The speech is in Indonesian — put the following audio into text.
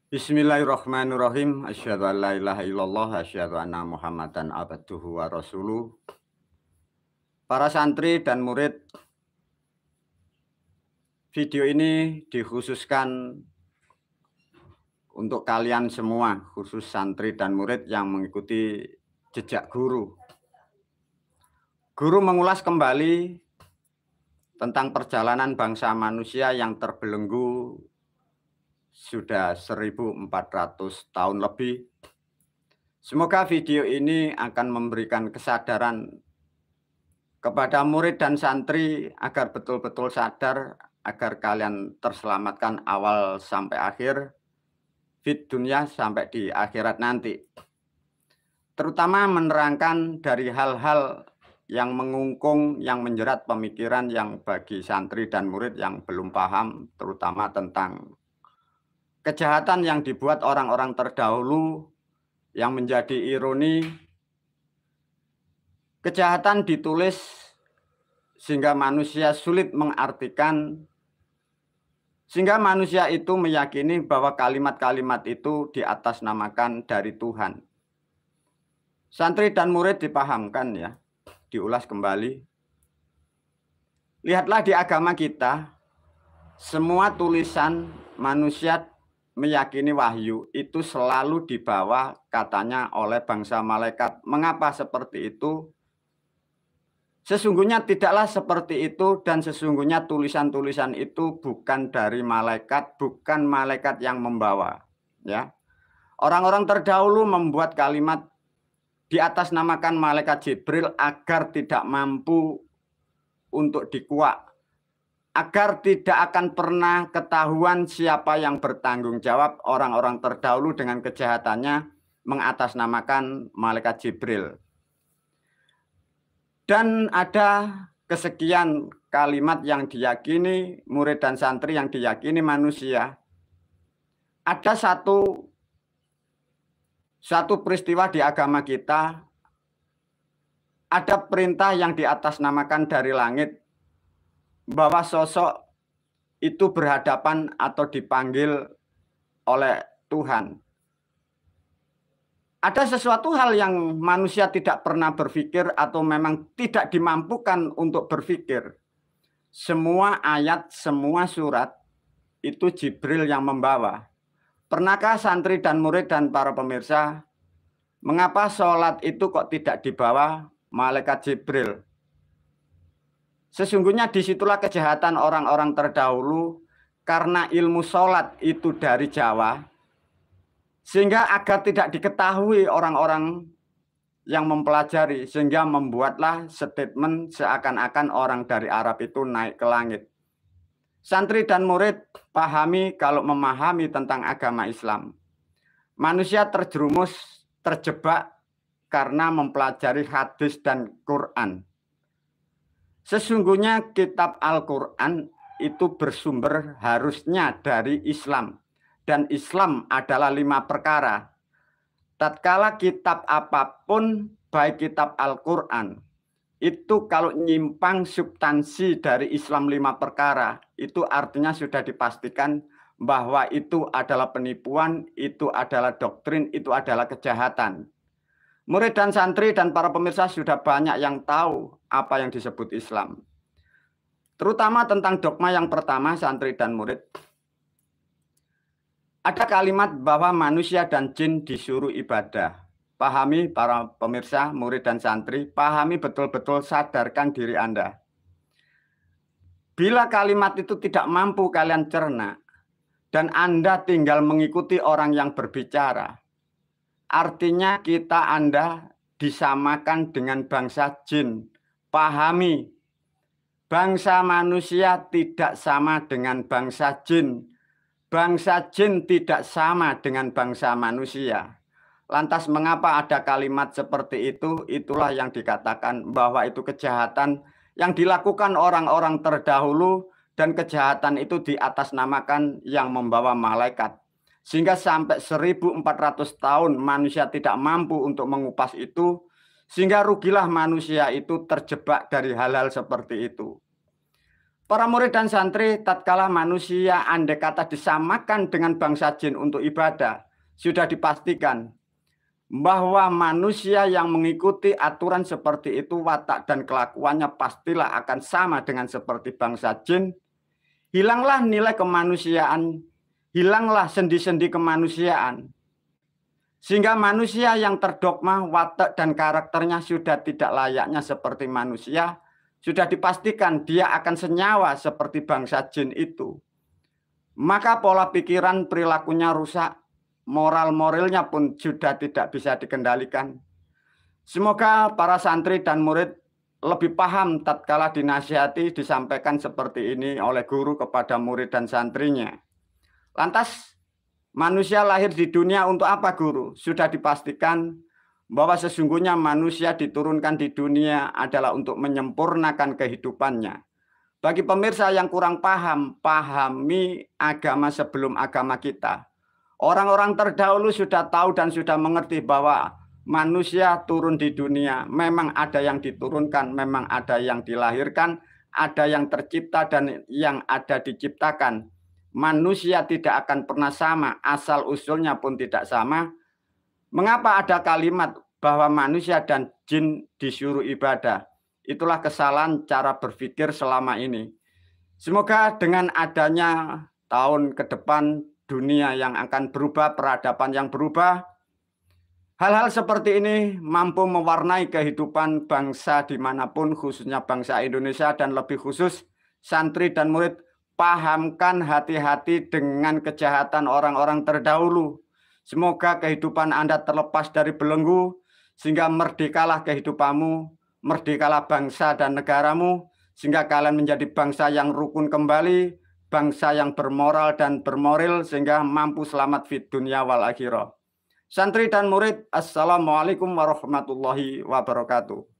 Bismillahirrahmanirrahim. Asyhadu an la ilaha illallah, asyhadu anna Muhammadan abduhu wa rasuluh. Para santri dan murid, video ini dikhususkan untuk kalian semua, khusus santri dan murid yang mengikuti jejak guru. Guru mengulas kembali tentang perjalanan bangsa manusia yang terbelenggu sudah 1400 tahun lebih. Semoga video ini akan memberikan kesadaran kepada murid dan santri agar betul-betul sadar agar kalian terselamatkan awal sampai akhir, fit dunia sampai di akhirat nanti. Terutama menerangkan dari hal-hal yang mengungkung, yang menjerat pemikiran yang bagi santri dan murid yang belum paham, terutama tentang kejahatan yang dibuat orang-orang terdahulu yang menjadi ironi. Kejahatan ditulis sehingga manusia sulit mengartikan, sehingga manusia itu meyakini bahwa kalimat-kalimat itu diatasnamakan dari Tuhan. Santri dan murid dipahamkan ya, diulas kembali. Lihatlah di agama kita, semua tulisan manusia meyakini wahyu itu selalu dibawa katanya oleh bangsa malaikat. Mengapa seperti itu? Sesungguhnya tidaklah seperti itu, dan sesungguhnya tulisan-tulisan itu bukan dari malaikat, bukan malaikat yang membawa. Ya, orang-orang terdahulu membuat kalimat diatasnamakan malaikat Jibril agar tidak mampu untuk dikuak, agar tidak akan pernah ketahuan siapa yang bertanggung jawab. Orang-orang terdahulu dengan kejahatannya mengatasnamakan malaikat Jibril. Dan ada kesekian kalimat yang diyakini murid dan santri, yang diyakini manusia. Ada satu peristiwa di agama kita, ada perintah yang diatasnamakan dari langit bahwa sosok itu berhadapan atau dipanggil oleh Tuhan. Ada sesuatu hal yang manusia tidak pernah berpikir atau memang tidak dimampukan untuk berpikir. Semua ayat, semua surat itu Jibril yang membawa. Pernahkah santri dan murid dan para pemirsa, mengapa sholat itu kok tidak dibawa malaikat Jibril? Sesungguhnya disitulah kejahatan orang-orang terdahulu, karena ilmu sholat itu dari Jawa, sehingga agar tidak diketahui orang-orang yang mempelajari, sehingga membuatlah statement seakan-akan orang dari Arab itu naik ke langit. Santri dan murid pahami, kalau memahami tentang agama Islam, manusia terjerumus, terjebak karena mempelajari hadis dan Quran. Sesungguhnya kitab Al-Quran itu bersumber harusnya dari Islam. Dan Islam adalah 5 perkara. Tatkala kitab apapun, baik kitab Al-Quran, itu kalau nyimpang substansi dari Islam 5 perkara, itu artinya sudah dipastikan bahwa itu adalah penipuan, itu adalah doktrin, itu adalah kejahatan. Murid dan santri dan para pemirsa sudah banyak yang tahu apa yang disebut Islam. Terutama tentang dogma yang pertama, santri dan murid. Ada kalimat bahwa manusia dan jin disuruh ibadah. Pahami para pemirsa, murid dan santri, pahami betul-betul, sadarkan diri Anda. Bila kalimat itu tidak mampu kalian cerna, dan Anda tinggal mengikuti orang yang berbicara, artinya Anda disamakan dengan bangsa jin. Pahami, bangsa manusia tidak sama dengan bangsa jin. Bangsa jin tidak sama dengan bangsa manusia. Lantas mengapa ada kalimat seperti itu? Itulah yang dikatakan bahwa itu kejahatan yang dilakukan orang-orang terdahulu, dan kejahatan itu diatasnamakan yang membawa malaikat. Sehingga sampai 1400 tahun manusia tidak mampu untuk mengupas itu, sehingga rugilah manusia itu terjebak dari hal-hal seperti itu. Para murid dan santri, tatkala manusia andai kata disamakan dengan bangsa jin untuk ibadah, sudah dipastikan bahwa manusia yang mengikuti aturan seperti itu, watak dan kelakuannya pastilah akan sama dengan seperti bangsa jin. Hilanglah nilai kemanusiaan, hilanglah sendi-sendi kemanusiaan. Sehingga manusia yang terdogma, watak dan karakternya sudah tidak layaknya seperti manusia, sudah dipastikan dia akan senyawa seperti bangsa jin itu. Maka pola pikiran perilakunya rusak, moral-moralnya pun sudah tidak bisa dikendalikan. Semoga para santri dan murid lebih paham tatkala dinasihati disampaikan seperti ini oleh guru kepada murid dan santrinya. Lantas manusia lahir di dunia untuk apa, guru? Sudah dipastikan bahwa sesungguhnya manusia diturunkan di dunia adalah untuk menyempurnakan kehidupannya. Bagi pemirsa yang kurang paham, pahami agama sebelum agama kita. Orang-orang terdahulu sudah tahu dan sudah mengerti bahwa manusia turun di dunia. Memang ada yang diturunkan, memang ada yang dilahirkan, ada yang tercipta dan yang ada diciptakan. Manusia tidak akan pernah sama, asal-usulnya pun tidak sama. Mengapa ada kalimat bahwa manusia dan jin disuruh ibadah? Itulah kesalahan cara berpikir selama ini. Semoga dengan adanya tahun ke depan dunia yang akan berubah, peradaban yang berubah, hal-hal seperti ini mampu mewarnai kehidupan bangsa dimanapun, khususnya bangsa Indonesia dan lebih khusus santri dan murid. Pahamkan hati-hati dengan kejahatan orang-orang terdahulu. Semoga kehidupan Anda terlepas dari belenggu, sehingga merdekalah kehidupanmu, merdekalah bangsa dan negaramu, sehingga kalian menjadi bangsa yang rukun kembali, bangsa yang bermoral dan bermoral, sehingga mampu selamat fid dunya wal akhirah. Santri dan murid, assalamualaikum warahmatullahi wabarakatuh.